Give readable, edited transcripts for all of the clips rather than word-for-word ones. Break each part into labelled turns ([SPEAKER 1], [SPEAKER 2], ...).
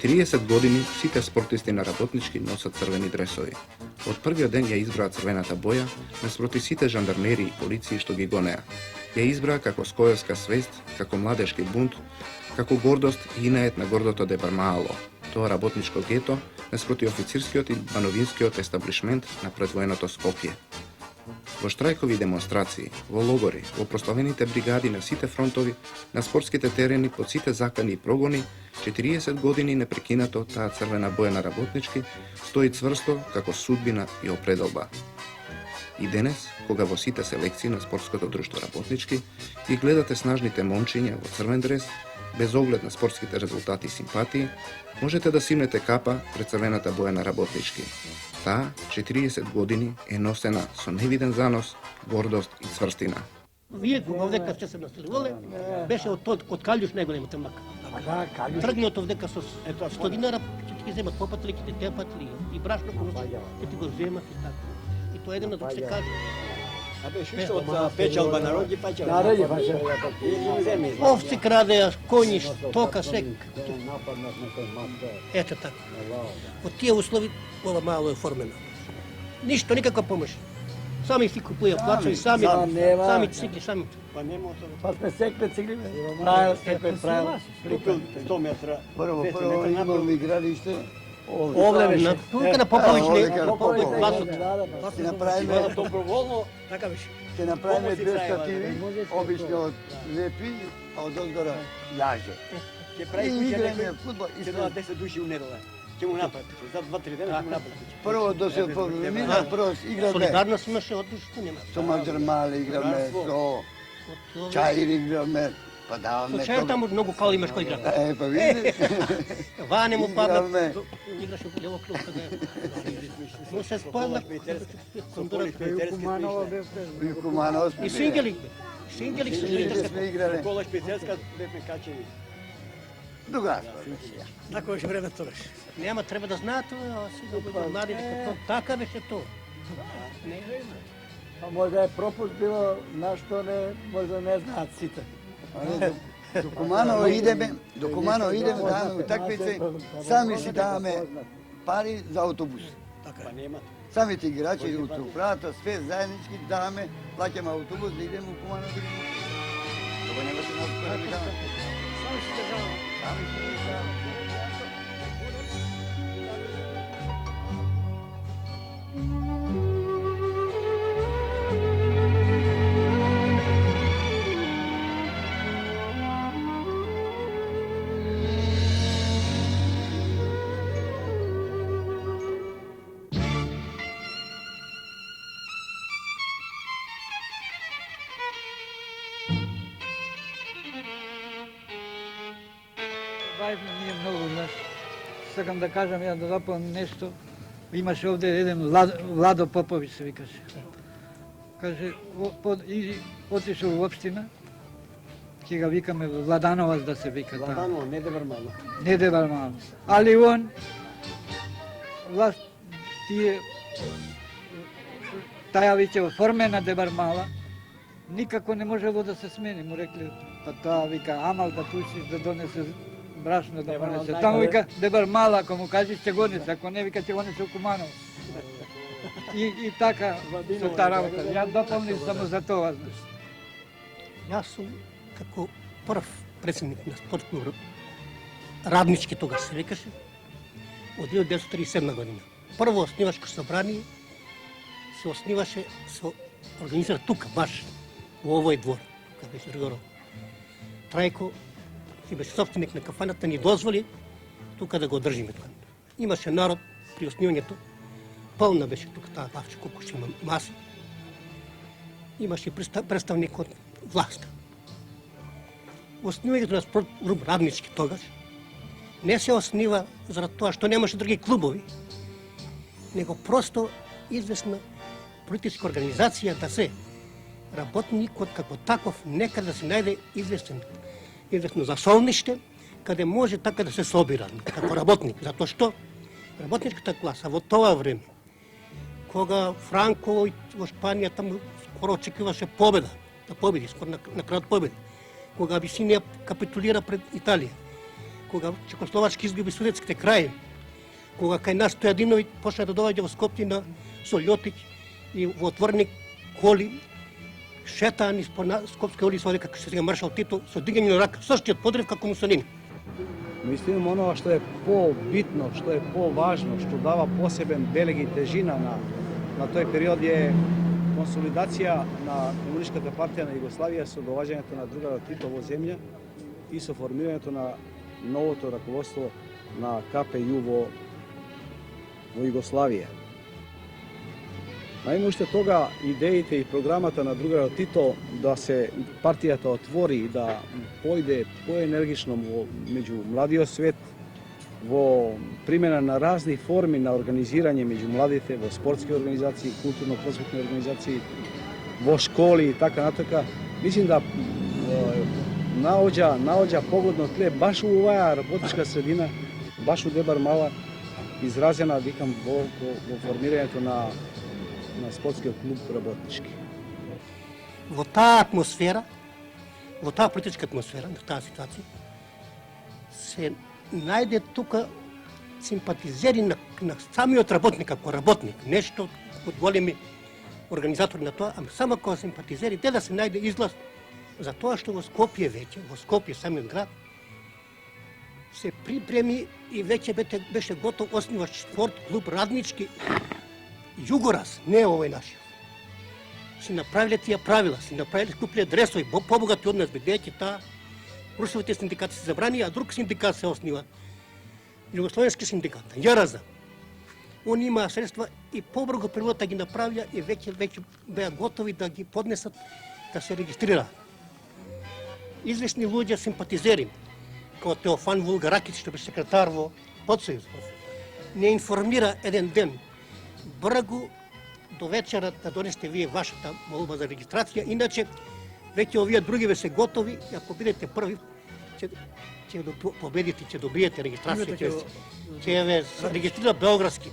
[SPEAKER 1] 40 години сите спортисти на работнички носат црвени дресови. Од првиот ден ја избраа црвената боја наспроти сите жандармери и полиции што ги гонеа. Ја избраа како скојовска свест, како младешки бунт, како гордост и инает на гордото Дебармаало, тоа работничко гето наспроти официрскиот и бановинскиот естаблишмент на предвоеното Скопје. Во штрајкови демонстрации, во логори, во прославените бригади на сите фронтови, на спортските терени под сите закани и прогони, 40 години непрекинато таа црвена боја на работнички стои цврсто како судбина и определба. И денес, кога во сите селекции на спортското друштво работнички ги гледате снажните момчиња во црвен дрес, без оглед на спортските резултати и симпатии, можете да симнете капа пред црвената боја на работнички. Таа 40 години е носена со невиден занос, гордост и цврстина.
[SPEAKER 2] Вие овдека сте се населувале, беше од Калјуш најголемата мака. Тргнат овдека со 100 динара, ќе ти земат попатли, ќе ти тепатли и брашно круце, ќе ти го земат и така. И тоа едно да се каже.
[SPEAKER 3] А беше што од печалба народи пачалба.
[SPEAKER 4] Народи пачалба.
[SPEAKER 2] Овци крадеа, коњи, тока, сек. Ето така. Од тие услови ова мало е оформено. Ништо, никаква помош. Сами си купуја плачави, сами цигли, сами.
[SPEAKER 3] Па нема
[SPEAKER 4] Па сме секле цигли, правил, секле правил.
[SPEAKER 3] Прикол 100 метра.
[SPEAKER 4] Прво имам игралиште.
[SPEAKER 2] Овде беше. Тука на Попович не, класот.
[SPEAKER 4] Ќе направиме
[SPEAKER 3] Доброволно,
[SPEAKER 2] Така беше.
[SPEAKER 4] ќе направиме две стативи, обично од лепи, а од одгора јаже.
[SPEAKER 3] ќе прави куќа
[SPEAKER 4] играње
[SPEAKER 3] некој,
[SPEAKER 4] фудбал и
[SPEAKER 3] ќе дадат 10 души у недела. Ќе му направи, за 2-3 дена ќе му направи куќа.
[SPEAKER 4] Прво да се повремина, прво играме.
[SPEAKER 2] Солидарност имаше одлично, нема.
[SPEAKER 4] Со Маџармали играме, со Чаир играме, па даваме.
[SPEAKER 2] Со Чаир таму многу кал имаш кој игра.
[SPEAKER 4] Па видиш.
[SPEAKER 2] Ване му падна,
[SPEAKER 4] Играме.
[SPEAKER 2] играше во лево клуб кога. Но се спадна.
[SPEAKER 4] И Куманово
[SPEAKER 2] И Сингели. Сингели се
[SPEAKER 4] сме играле.
[SPEAKER 3] Кола шпицерска бевме качени.
[SPEAKER 4] Другаш.
[SPEAKER 2] Тако беше време тогаш. Нема, треба да знаат тоа, сега го млади дека тоа така беше тоа. Не.
[SPEAKER 4] А може е пропуст било на што не, може не знаат сите. До Куманово идеме, даваме утакмици, сами си даваме пари за автобус.
[SPEAKER 3] Така нема.
[SPEAKER 4] Самите играчи од управата, све заеднички даваме, плаќаме автобус да идеме у Куманово да идеме. Тоа нема се нас кој да ми даваме.
[SPEAKER 2] Само се државаме.
[SPEAKER 4] Сами си државаме.
[SPEAKER 5] Бавно ние многу, знаеш. Сакам да кажам, ја да запомнам нешто. Имаше овде еден Владо Попович се викаше. Каже, отишол во општина, ќе го викаме Владановаc да се вика таа.
[SPEAKER 3] Владаново, не Дебармало.
[SPEAKER 5] Не Дебармало. Али он, власт, тие, таја веќе оформена Дебармала, никако не можело да се смени. Му рекле, па таа вика, амал да пуштиш да донесе брашно да донесе. Таму вика, Дебармала, ако му кажеш ќе го несе, ако не вика ќе го несе у Куманово. И така со таа работа. Ја дополнив само за тоа, знаеш.
[SPEAKER 2] Јас сум како прв председник на спорт клуб Раднички тогаш се викаше од 1937 година. Прво основачко собрание се основаше со организира тука баш во овој двор, тука беше Ригоров. Трајко си беше собственик на кафаната, ни дозволи тука да го одржиме тоа. Имаше народ при основањето, полна беше тука таа лавче, колку ще има маса. Имаше представник од власта. Основањето на спорт клуб Раднички тогаш не се основа заради тоа што немаше други клубови, него просто известна политичка организација да се работникот како таков нека да се најде известно засолниште каде може така да се собира како работник, затоа што работничката класа во тоа време кога Франко во Шпанија таму скоро очекуваше победа, да победи, скоро на крајот победи, кога Абисинија капитулира пред Италија, кога Чекословачки изгуби судетските краи, кога кај нас Стојадиновиќ почна да доаѓа во Скопје со Лјотич и во отворени коли шетаа низ Скопска улица, оде како сега маршал Тито, со дигање на рака, состиот подрив како Мусолини.
[SPEAKER 6] Мислим оно што е по-битно, што е по-важно, што дава посебен белег и тежина на тој период е консолидација на Комунистичката партија на Југославија со доаѓањето на другарот Тито во земја и со формирањето на новото раководство на КПЈ во Југославија. Наime уште тога идеите и програмата на другарот Тито да се партијата отвори и да појде поенергично меѓу младиот свет, во примена на разни форми на организирање меѓу младите, во спортски организации, културно-просветни организации, во школи и така натака, мислим да наоѓа погодно тле баш у оваа работничка средина, баш у Дебар Мала, изразена, викам, во формирањето на спортскиот клуб работнички.
[SPEAKER 2] Во таа атмосфера, во таа политичка атмосфера, на таа ситуација, се најде тука симпатизери на самиот работник како работник, нешто од големи организатори на тоа, ама само како симпатизери, да се најде излаз за тоа што во Скопје веќе, во Скопје самиот град, се припреми и веќе беше готов основач спорт клуб раднички Југорас, не овој нашиот. Си направиле тие правила, си направиле купиле дресови, побогати од нас, бидејќи таа русовите синдикати се забрани, а друг синдикат се основа. Југословенски синдикат, ЈРЗ. Они имаа средства и побрзо прилата ги направија и веќе беа готови да ги поднесат да се регистрираат. Известни луѓе симпатизери, како Теофан Вулгаракиќ, што беше секретар во Подсојуз, не информира еден ден бргу до вечера да донесете вие вашата молба за регистрација, иначе веќе овие другиве се готови и ако бидете први ќе победите, ќе добиете регистрација, ќе ве регистрира Белградски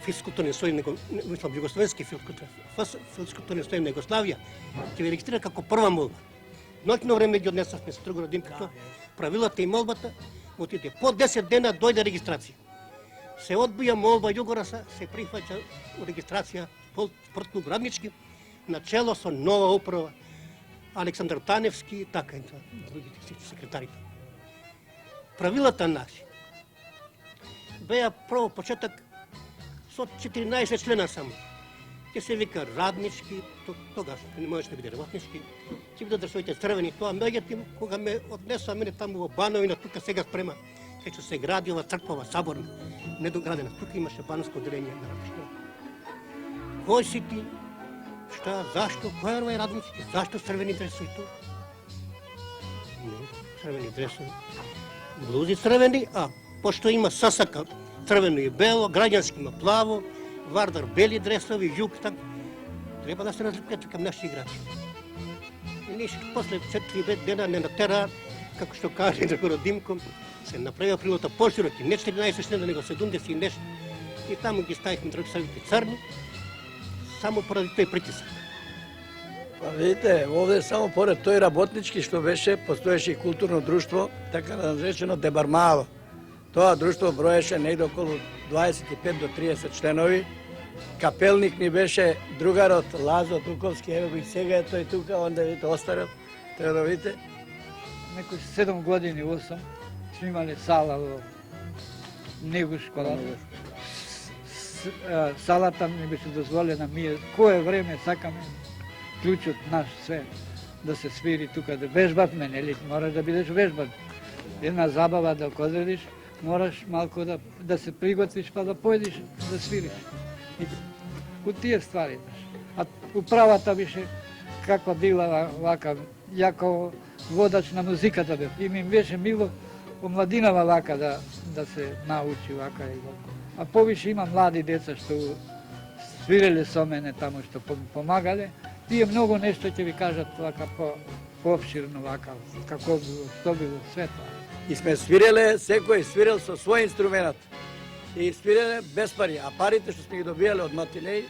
[SPEAKER 2] физкултурни сојуз, мислам југословенски физкултурни сојуз на Југославија, ќе ве регистрира како прва молба. Ноќно време ги однесавме со Тргор Димкото, правилата и молбата, отиде по 10 дена дојде регистрација. Се одбија молба Југораса, се прифаќа регистрација спортклуб Раднички, начело со нова управа, Александар Таневски и така и другите секретарите. Правилата наши беа прво почеток со 14 члена само. Ќе се вика Раднички, тогаш не можеше да биде работнички, ќе биде дрсовите црвени, тоа меѓутоа кога ме однесоа мене таму во Бановина, тука сега спрема, кај што се гради ова црква саборна, недоградена, тука имаше банско одделение на Раднички. Кој си ти? Шта, зашто, кој е Раднички? Зашто црвени дресови тоа? Не, црвени дресови. Блузи црвени, а пошто има сасака црвено и бело, граѓански има плаво, Вардар бели дресови, Јук там. Треба да се разликуват кај наши играчи. И ништо, после 4-5 дена не натера, како што каже Драгоро Димко, се направија прилата пошироки, не 14 члена, него 70 и нешто. И таму ги ставихме драгосавите црни, само поради тој притисак.
[SPEAKER 7] Па видите, овде само поред тој работнички што беше, постоеше и културно друштво, така наречено Дебар Мала. Тоа друштво броеше негде околу 25 до 30 членови. Капелник ни беше другарот Лазо Туковски, ево го и сега е тој тука, онда видите остарел, треба да видите.
[SPEAKER 5] Некои 7 години, 8, сме имале сала во Негуш школа. Салата ни беше дозволена, ние кое време сакаме клучот наш све да се свири тука, да вежбавме, нели, мораш да бидеш вежбан. Една забава да козелиш, мораш малку да се приготвиш па да појдеш да свириш. И у тие ствари. А управата беше каква била вака, јако водач на музиката бев. И ми беше мило помладинава вака да се научи вака и вака. А повише има млади деца што свирили со мене тамо што помагале. Тие многу нешто ќе ви кажат вака пообширно вака, како било, што било, све тоа.
[SPEAKER 7] И сме свиреле, секој свирел со свој инструмент. И свиреле без пари, а парите што сме ги добијале од матинеи,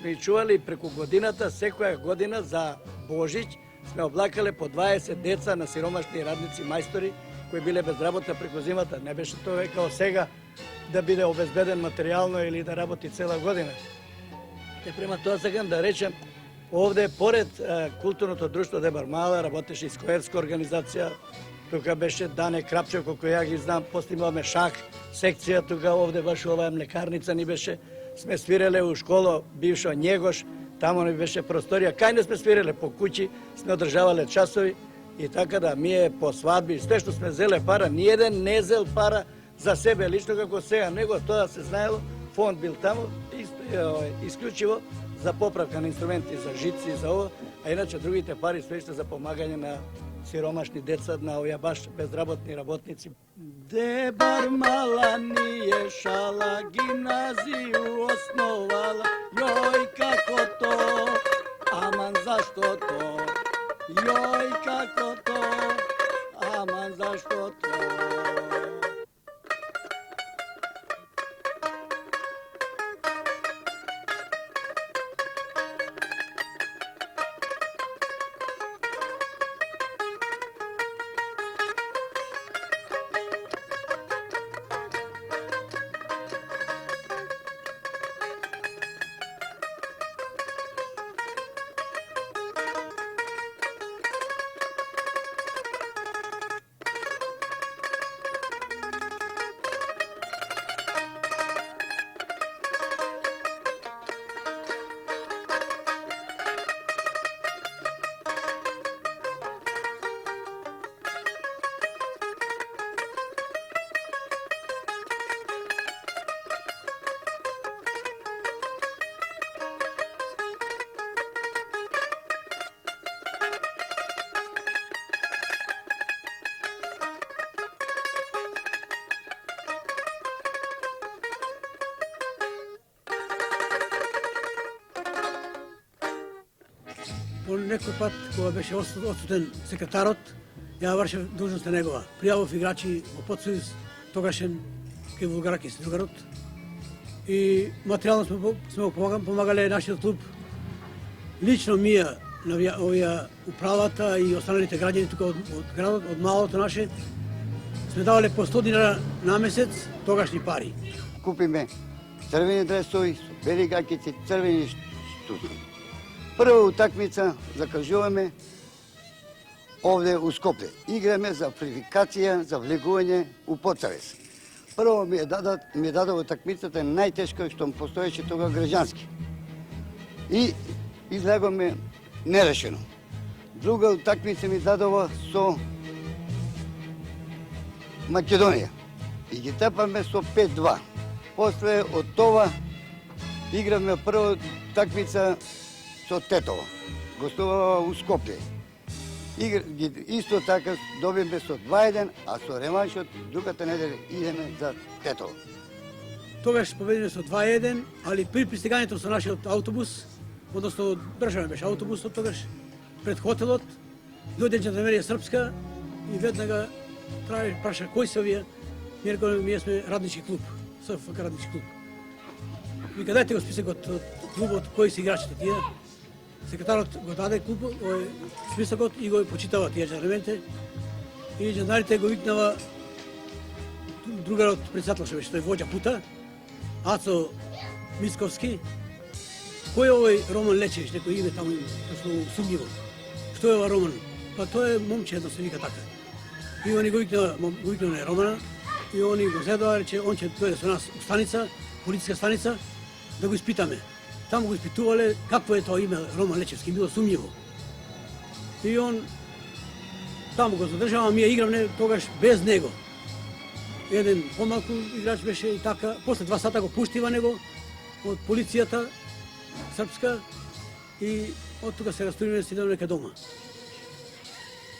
[SPEAKER 7] сме ги чували преку годината, секоја година за Божич, сме облакале по 20 деца на сиромашни радници, мајстори, кои биле без работа преку зимата. Не беше тоа како сега да биде обезбеден материјално или да работи цела година. Те према тоа сакам да речем, овде поред културното друштво Дебар Мала работеше и скоерска организација. Тука беше Дане Крапчев, колку ја ги знам, после имаме шах секција, тука овде баш оваа млекарница ни беше. Сме свиреле у школа бившо Njegош, тамо ни беше просторија. Кај не сме свиреле по куќи, сме одржавале часови и така да ние по свадби, све што сме зеле пара, ниеден не зел пара за себе лично како сега, него тоа се знаело, фонд бил тамо, исклучиво за поправка на инструменти, за жици, за ова, а иначе другите пари све за помагање на сиромашни деца, на овие баш безработни работници. Дебар Мала ние шала, гимназiju основала, јој како то, аман зашто то, јој како то, аман зашто то.
[SPEAKER 8] По некој пат, кога беше отсутен секретарот, ја вршев должноста негова. Пријавов играчи во подсојуз, тогашен кај Вулгаракис, другарот. И материјално сме помагале нашиот клуб. Лично мија, на овие управата и останалите граѓани тука од градот, од малото наше, сме давале по 100 динара на месец тогашни пари.
[SPEAKER 4] Купиме црвени дресови, бели гакици, црвени штуци. Прва утакмица закажуваме овде у Скопје. Играме за квалификација за влегување у Поцарес. Прво ми дадов утакмицата најтешка што постоеше тога граѓански. И излегоме нерешено. Друга утакмица ми дадова со Македонија. И ги тепаме со 5-2. После од това играме прва утакмица со Тетово. Гостувава у Скопје. Исто така добиме со 2-1, а со реманшот другата неделя идеме за Тетово.
[SPEAKER 8] Тогаш победиме со 2-1, али при пристигањето со нашиот автобус, односно државен беше автобусот тогаш, пред хотелот, дојде жандармерија српска и веднага праша кои се овие, ние сме раднички клуб, СФК раднички клуб. Вика, дајте го списокот од клубот, кои се играчите тие. Секретарот го даде клубот, списокот и го почитава тие жандармерите. И жандарите го викнава другарот председател што беше, тој воđа пута, Ацо Мисковски. Кој е овој Роман Лечевич, некој име таму сумњиво. Што е ова Роман? Па тој е момче, едно се вика така. И они го викнаа Романа, и они го зедоа, рече, он ќе дојде со нас у станица, полициска станица, да го испитаме. Таму го испитувале какво е тоа име Роман Лечевски, било сумњиво. И он таму го задржава, ми ја игравме тогаш без него. Еден помалку играч беше и така, после 2 сата го пуштива него од полицијата српска и од тука се растуриме си нека дома.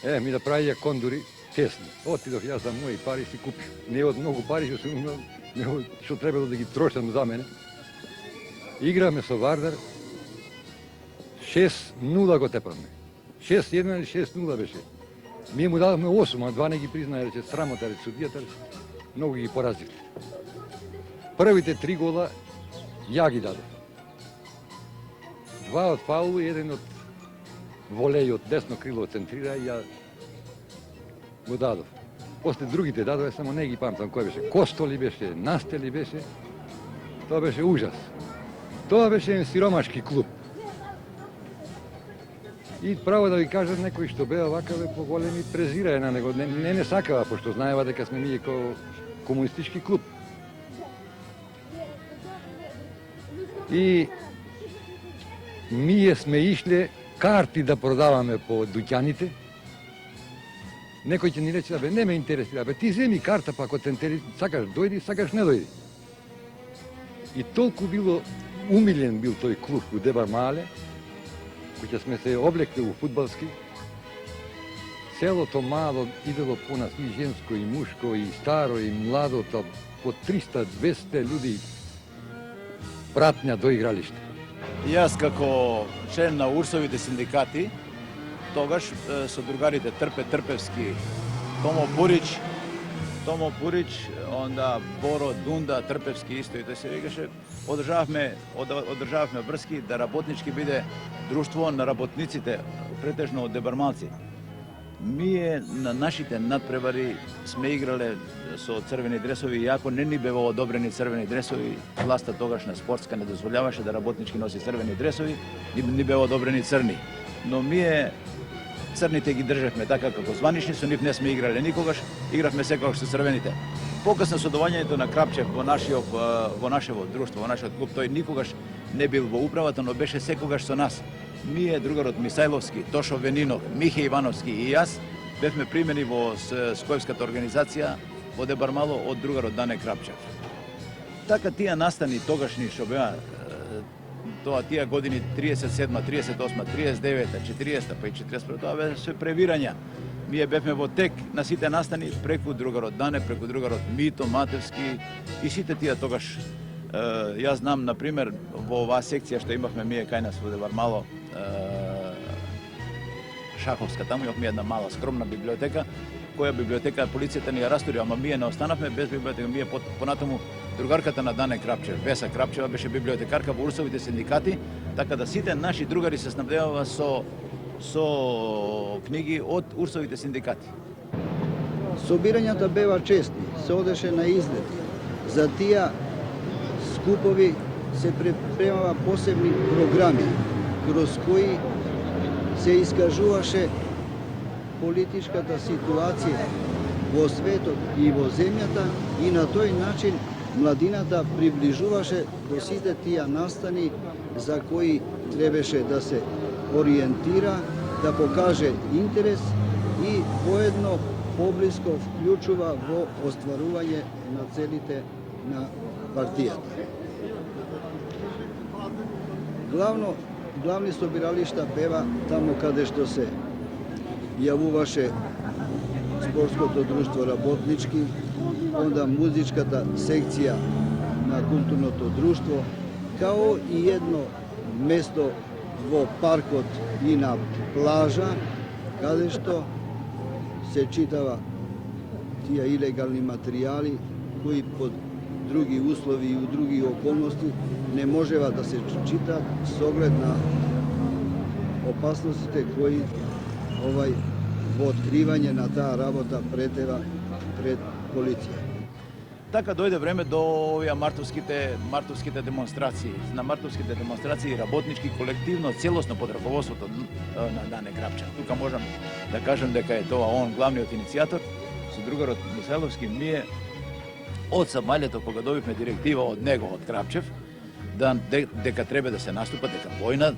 [SPEAKER 9] Ми да правија кондури тесни. Отидов јас за мои пари си купив. Не од многу пари што сум имал, него што требало да ги трошам за мене. Играме со Вардар, 6-0 го тепавме. 6-1 или 6-0 беше. Ние му дадохме 8, а 2 не ги признае, рече срамота, рече судијата, многу ги поразихме. Првите 3 гола ја ги дадов. 2 од фаул и 1 од волеј од десно крило центрира и ја го дадов. После другите дадове, само не ги памтам кој беше. Косто ли беше, Насте ли беше. Тоа беше ужас. Тоа беше еден сиромашки клуб. И право да ви кажат, некои што беа вакаве поголеми презираа на него. Не сакава, пошто знаева дека сме ние како комунистички клуб. И ние сме ишле карти да продаваме по дуќаните. Некој ќе ни рече, бе, не ме интересира, бе, ти земи карта, па ако те интересира, сакаш дојди, сакаш не дојди. И толку било умилен бил тој клуб у Дебар Мале, кој сме се облекли у фудбалски. Селото мало идело по нас и женско, и мушко, и старо, и младо, по 300-200 луѓе пратња до игралиште.
[SPEAKER 10] Јас како член на урсовите синдикати, тогаш со другарите Трпевски, Томо Пурич, онда Боро, Дунда, Трпевски исто и тој се викаше, одржававме врски да работнички биде друштво на работниците, претежно од дебармалци. Ние на нашите надпревари сме играле со црвени дресови, иако не ни беа одобрени црвени дресови, власта тогашна спортска не дозволяваше да работнички носи црвени дресови, ни беа одобрени црни. Но ние црните ги државме така како званични, со нив не сме играле никогаш, игравме секогаш со црвените. Покасно со доаѓањето на Крапчев во нашево друштво, во нашиот клуб, тој никогаш не бил во управата, но беше секогаш со нас. Ние, другарот Мисајловски, Тошо Венинов, Михе Ивановски и јас бевме примени во Скојевската организација во Дебармало од другарот Дане Крапчев. Така тие настани тогашни што беа тие години 37, 38, 39, 40, па и 41, тоа бе се превирања. Ние бевме во тек на сите настани преку другарот Дане, преку другарот Мито, Матевски и сите тие тогаш. Јас знам, например, во оваа секција што имавме ние кај нас во Дебармало, Шаховска, таму имавме една мала скромна библиотека, која библиотека полицијата ни ја растури, ама ние не останавме без библиотека. Ние понатаму другарката на Дане Крапчев, Веса Крапчева, беше библиотекарка во урсовите синдикати, така да сите наши другари се снабдеваа со книги од урсовите синдикати.
[SPEAKER 4] Собирањата беа чести, се одеше на излети. За тие скупови се припремава посебни програми, кроз кои се искажуваше политичката ситуација во светот и во земјата и на тој начин младината приближуваше до сите тие настани за кои требаше да се ориентира, да покаже интерес и поедно поблиско вклучува во остварување на целите на партијата. Главни собиралишта беа таму каде што се јавуваше спортското друштво работнички, онда музичката секција на културното друштво, као и едно место во паркот и на плажа, каде што се читава тие илегални материјали кои под други услови и у други околности не можева да се читаат со оглед на опасностите кои во откривање на таа работа претева пред полиција.
[SPEAKER 10] Така дојде време до овие мартовските демонстрации. На мартовските демонстрации работнички колективно, целосно под раководството на Дане Крапчев. Тука можам да кажам дека е тоа он главниот иницијатор, со другарот Мисајловски. Ние од самалето, кога добивме директива од него, од Крапчев, дека треба да се наступа, дека војна,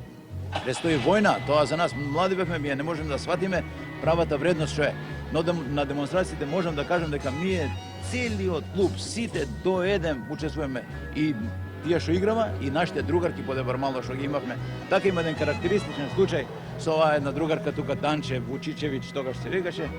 [SPEAKER 10] престои војна, тоа за нас млади бевме, ние не можеме да сватиме правата вредност што е. Но на демонстрациите можам да кажам дека ние целиот клуб, сите до еден учествуваме и тие што играва и нашите другарки по Дебармало што ги имавме. Така има еден карактеристичен случај со оваа една другарка тука Данче Вучичевиќ, тогаш се викаше.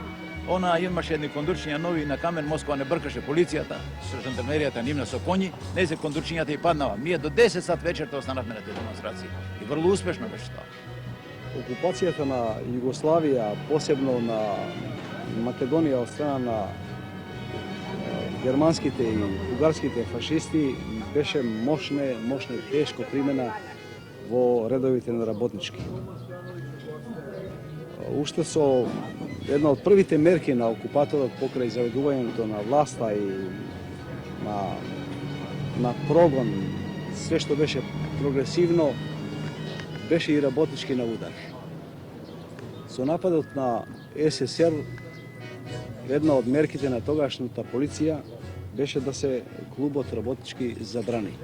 [SPEAKER 10] Она имаше едни кондурчиња нови на Камен Москва, не бркаше полицијата, со жандармеријата нивна со коњи, не се кондурчињата и паднава. Ние до 10 сат вечерта останавме на тие демонстрации. И врло успешно беше тоа.
[SPEAKER 6] Окупацијата на Југославија, посебно на Македонија од страна на германските и бугарските фашисти беше мощно и тешко примена во редовите на работнички. Уште со една од првите мерки на окупаторот покрај заведувањето на власта и на прогон, све што беше прогресивно, беше и работнички на удар. Со нападот на СССР, една од мерките на тогашната полиција беше да се клубот работнички забрани.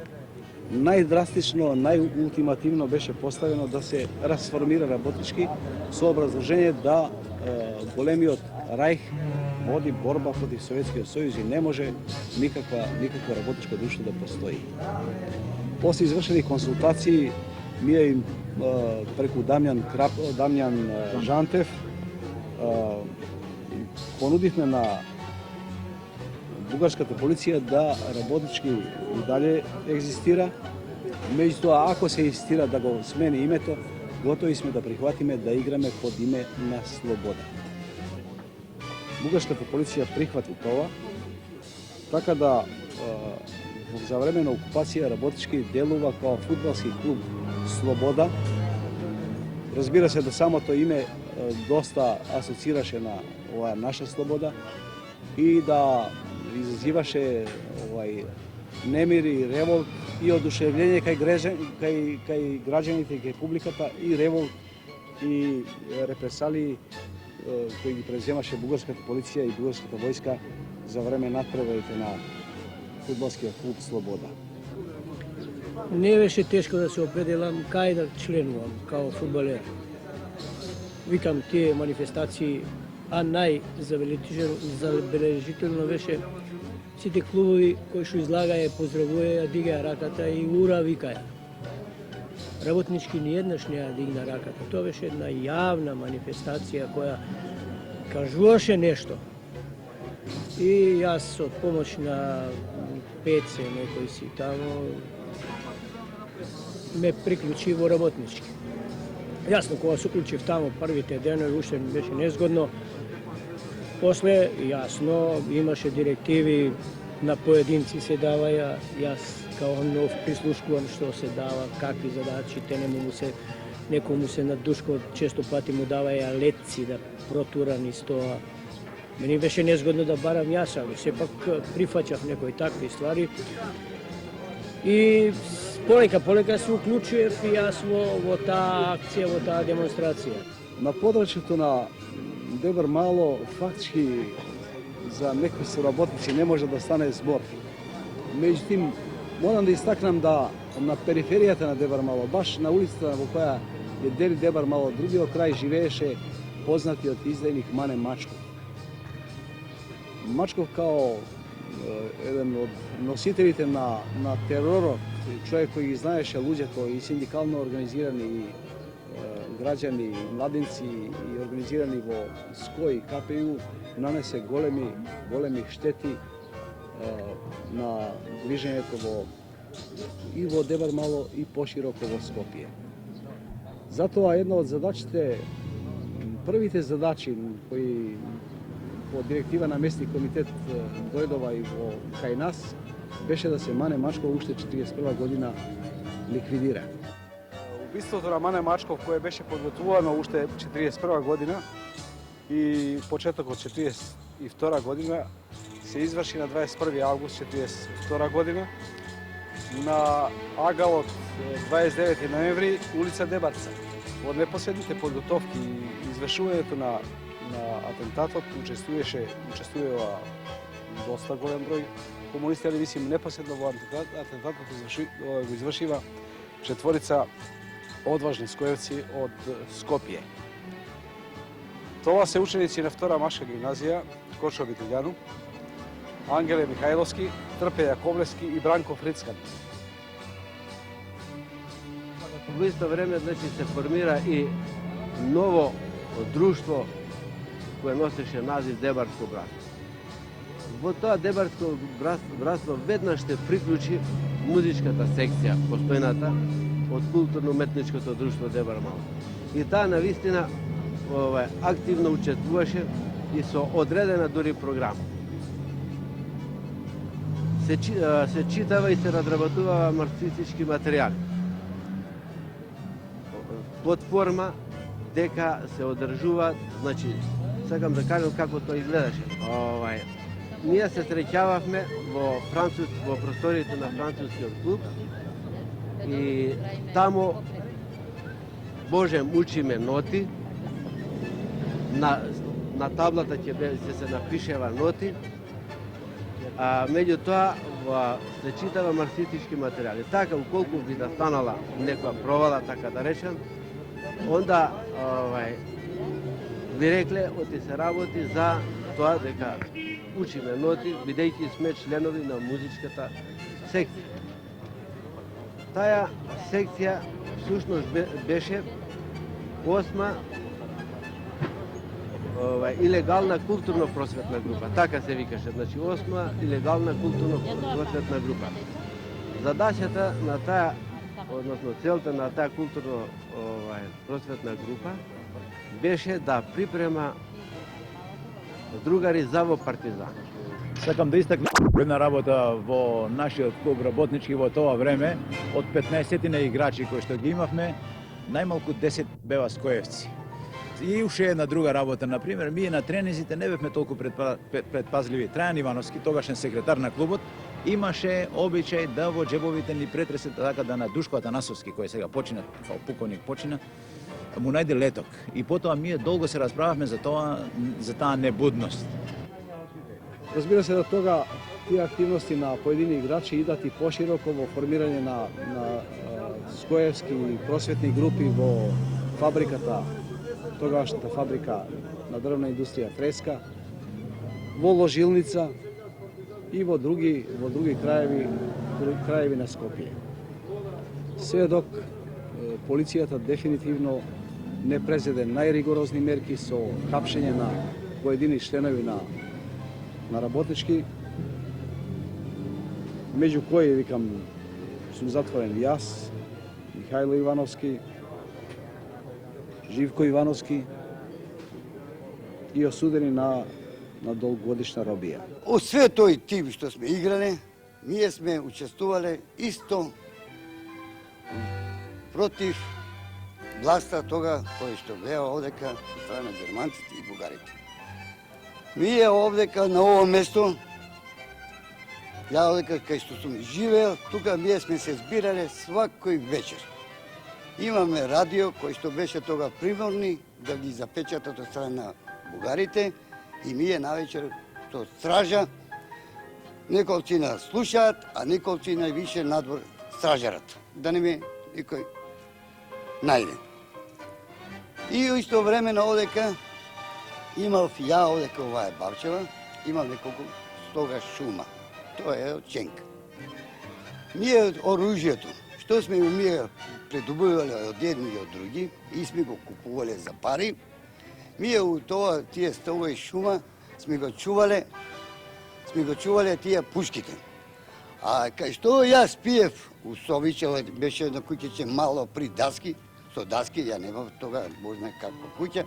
[SPEAKER 6] Најдрастично, најултимативно беше поставено да се расформира работнички со образложение да големиот Рајх води борба против Советскиот сојуз и не може никакво работничко друштво да постои. После извршени консултации, ние преку Дамјан Жантев понудивме на бугарската полиција да работнички и дале екзистира. Меѓутоа, ако се инсистира да го смени името, готови сме да прихватиме да играме под име на Слобода. Бугарската полиција прихвати тоа, така да за време на окупација работнички делува као фудбалски клуб Слобода. Разбира се да самото име доста асоцираше на оваа наша Слобода и да изазиваше немир и револт и одушевление кај граѓаните и кај публиката и револт и репресалии кои ги преземаше бугарската полиција и бугарската војска за време надпреварите на фудбалскиот клуб Слобода.
[SPEAKER 8] Не беше тешко да се определам кај да членувам као фудбалер. Викам тие манифестации, а најзабележително беше сите клубови кои што излагаја, поздравуваја, дигаја раката и ура викаја. Работнички ниеднаш не ја дигна раката. Тоа беше една јавна манифестација која кажуваше нешто. И јас со помош на Пеце, некој си тамо, ме приклучи во работнички. Јасно, кога се уклучив тамо првите денови, уште ми беше незгодно. После, јасно, имаше директиви, на поединци се даваја, јас као нов прислушкувам што се дава, какви задачи, некому се надушко, често пати му даваја летци да протура низ тоа. Мени беше незгодно да барам јас, али сепак прифаќав некои такви ствари. И полека се уклучуев и јас во таа акција, во таа демонстрација.
[SPEAKER 6] На подрачјето на Дебар Мало, фактички за некои соработници не може да стане збор. Меѓутоа, морам да истакнам да на периферијата на Дебар Мало, баш на улицата во која ја дели Дебар Мало, другиот крај живееше познатиот издајник Мане Мачков. Мачков као еден од носителите на теророт, човек кој ги знаеше луѓето и синдикално организирани и граѓани, младинци и организирани во СКО и КПУ, нанесе големи штети на движењето и во Дебар Мало и пошироко во Скопје. Затоа една од задачите, првите задачи кои по директива на местни комитет дојдова и кај нас, беше да се Мане Мачков уште 1941 година ликвидира. Убиството на Мане Мачков, кое беше подготвувано уште 1941 година и почетокот 1942 година, се изврши на 21 август 1942 година на агалот 29 ноември, улица Дебарца. Во непосредните подготовки и извршувањето на атентатот учествува доста голем број комунисти, али мислим непосредно во атентатот го извршива четворица одважни скојевци од Скопје. Тоа се ученици на Втора машка гимназија, Кочо Митилјану, Ангеле Михајловски, Трпе Јаковлевски и Бранко Фрицкан.
[SPEAKER 11] Во исто време се формира и ново друштво koje носеше назив Дебарско братство. Во тоа Дебарско братство веднаш се приклучи музичката секција, постојната од културно-уметничкото друштво Дебар Мала. И таа навистина активно учествуваше и со одредена дури програма. Се читава и се разработува марксистички материјали. Под форма дека се одржува, значи, сакам да кажам како тоа изгледаше. Ние се среќававме во просториите на францускиот клуб и тамо можем учиме ноти, на таблата ќе се напишева ноти, а меѓутоа се читава марксистички материјали. Така, уколку би настанала некоја провала, така да речем, онда би рекле, оти се работи за тоа дека учиме ноти, бидејќи сме членови на музичката секција. Таа секција всушност беше 8-ма илегална културно-просветна група, така се викаше, значи 8-ма илегална културно-просветна група. Задачата на таа, односно целта на таа културно-просветна група беше да припрема другари за во партизан.
[SPEAKER 10] Сакам да истакнам една работа во нашиот клуб работнички во тоа време, од 15 играчи кои што ги имавме, најмалку 10 беа скоевци. И уште една друга работа, например, ние на тренизите не бевме толку предпазливи. Трајан Ивановски, тогашен секретар на клубот, имаше обичај да во џебовите ни претресе така да на Душко Атанасовски, кој сега почина, као пуковник почина, му најде леток. И потоа ние долго се расправавме за таа небудност.
[SPEAKER 6] Разбира се, до тога тие активности на поедини играчи идат и пошироко во формирање на скоевски просветни групи во фабриката, тогашната фабрика на дрвна индустрија Треска, во Ложилница и во други краеви на Скопје. Све док полицијата дефинитивно не презеде најригорозни мерки со хапшење на поедини членови на работнички, меѓу кои, викам, сум затворен јас, Михајло Ивановски, Живко Ивановски и осудени на долгогодишна робија.
[SPEAKER 4] Од све тој тим што сме играле, ние сме учествувале исто против власта тога кој што беа овдека од страна германците и бугарите. Ние овдека на ово место, ја овдека кај што сум живеел, тука ние сме се збирале свакој вечер. Имаме радио кој што беше тога приморни да ги запечатат од страна на бугарите и ние навечер со стража неколцина слушаат, а неколцина више надвор стражарат, да не ме никој најде. И исто време на одека имав ја одека оваа Бавчева, имав неколку стога шума. Тоа е од Ченка. Ние оружјето, што сме ние придобивале од едни и од други и сме го купувале за пари, ние у тоа тие стогови шума сме го чувале тие пушките. А кај што јас пиев у Совичево, беше на куќече мало при даски, со даски, ја немав тога, божна како куќа.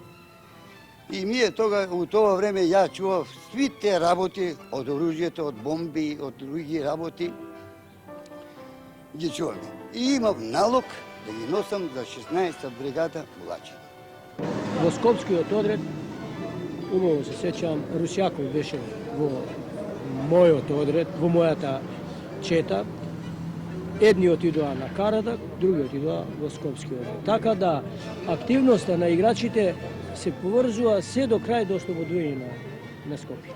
[SPEAKER 4] И ние тога, у тоа време, ја чував свите работи од оружјето, од бомби, од други работи, ги чуваме. И имав налог да ги носам за 16-та бригада Булачи.
[SPEAKER 2] Во Скопскиот одред, убаво се сеќавам, Русјаков беше во мојот одред, во мојата чета. Едни отидоа на Карадак, други отидоа во Скопски одред. Така да активноста на играчите се поврзува се до крај до ослободување на Скопје.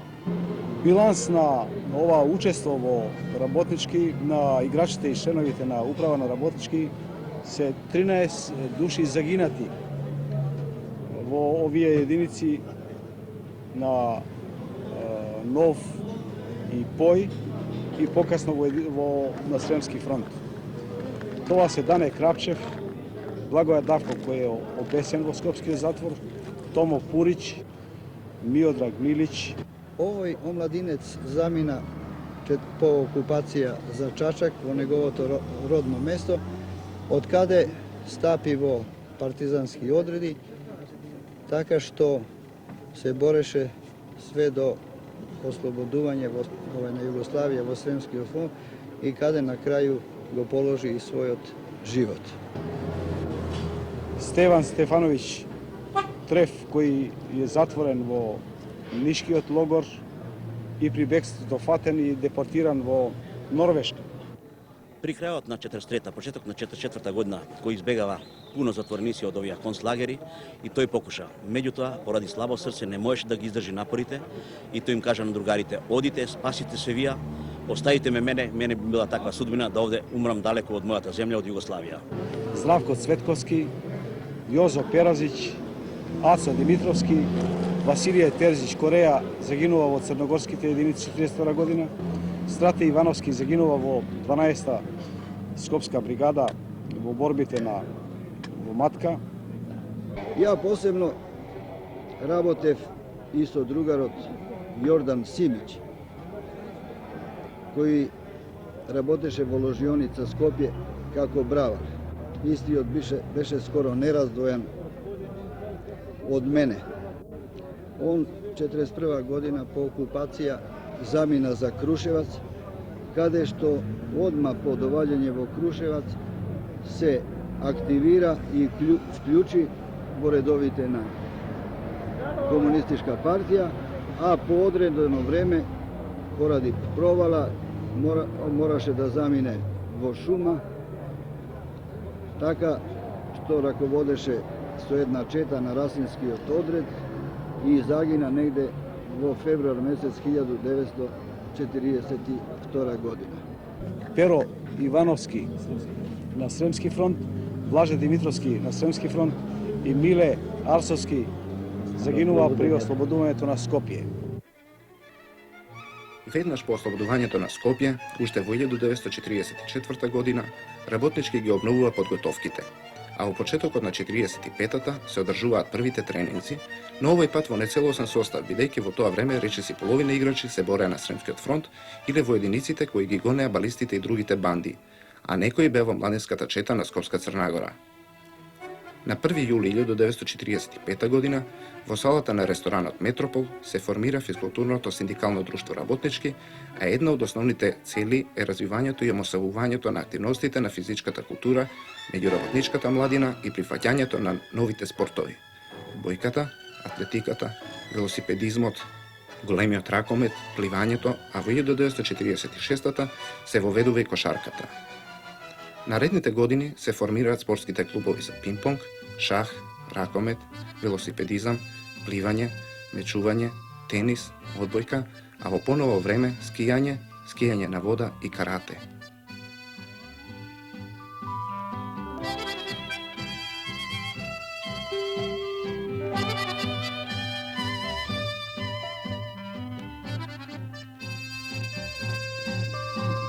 [SPEAKER 6] Биланс на ова учество во работнички, на играчите и членовите на управа на работнички се 13 души загинати во овие единици на Нов и Пој и покасно на Сремски фронт. Тоа се Дане Крапчев, Благоја Давко кој е обесен во Скопскиот затвор, Томо Пурич Miodrag Milić.
[SPEAKER 4] Овој омладинец замина по окупација за Чачак во неговото родно место, од каде стапи во партизански одреди, така што се бореше све до ослободување на Југославија во Сремскиот фронт и каде на крају го положи и својот живот.
[SPEAKER 6] Стеван Стефановиќ Треф, кој е затворен во Нишкиот логор и при бегството фатен и депортиран во Норвешка.
[SPEAKER 12] При крајот на 43-та, почеток на 44-та година, кој избегава пуно затвореници од овие концлагери и тој покуша. Меѓутоа, поради слабо срце не можеше да ги издржи напорите и тој им кажа на другарите: одите, спасите се вија, оставите мене би била таква судбина да овде умрам далеко од мојата земја, од Југославија.
[SPEAKER 6] Здравко Цветковски, Јозо Перазиќ, Ацо Димитровски, Василије Терзиќ Кореја загинува во црногорските единици 42 година, Страте Ивановски загинува во 12-та Скопска бригада во борбите во Матка.
[SPEAKER 4] Ја посебно работев и со другарот Јордан Симиќ, кој работеше во ложионица Скопје како бравар. Истиот беше скоро нераздвоен од мене. Он 41 година по окупација замина за Крушевац, каде што одма по доваѓање во Крушевац се активира и вклучи во редовите на Комунистичка партија, а по одредено време, поради провала, мораше да замине во Шума, така што раководеше со една чета на Расинскиот одред и загина негде во февруар месец 1942 година.
[SPEAKER 6] Перо Ивановски на Сремски фронт, Блаже Димитровски на Сремски фронт и Миле Арсовски загинува при ослободувањето на Скопје.
[SPEAKER 1] Веднаш по ослободувањето на Скопје, уште во 1944 година, работнички ги обновува подготовките, а во почетокот на 45-та се одржуваат првите тренинзи, но овој пат во нецелосен состав, бидејќи во тоа време речиси половина играчи се бореа на Сремскиот фронт или во единиците кои ги гонеа балистите и другите банди, а некои беа во младинската чета на Скопска Црнагора. На 1 јули 1945 година, во салата на ресторанот Метропол се формира физкултурното синдикално друштво работнички, а една од основните цели е развивањето и омасовувањето на активностите на физичката култура меѓу работничката младина и прифаќањето на новите спортови: бојката, атлетиката, велосипедизмот, големиот ракомет, пливањето, а во 1946 се воведува и кошарката. Наредните години се формираат спортските клубови за пинг-понг, шах, ракомет, велосипедизам, пливање, мечување, тенис, одбојка, а во поново време скијање, скијање на вода и карате.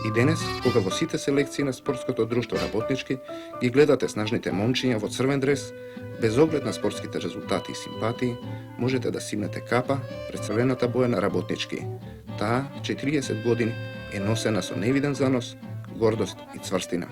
[SPEAKER 1] И денес, кога во сите селекции на спортското друштво работнички ги гледате снажните момчиња во црвен дрес, без оглед на спортските резултати и симпатии, можете да симнете капа пред црвената боја на работнички. Таа, 40 години, е носена со невиден занос, гордост и цврстина.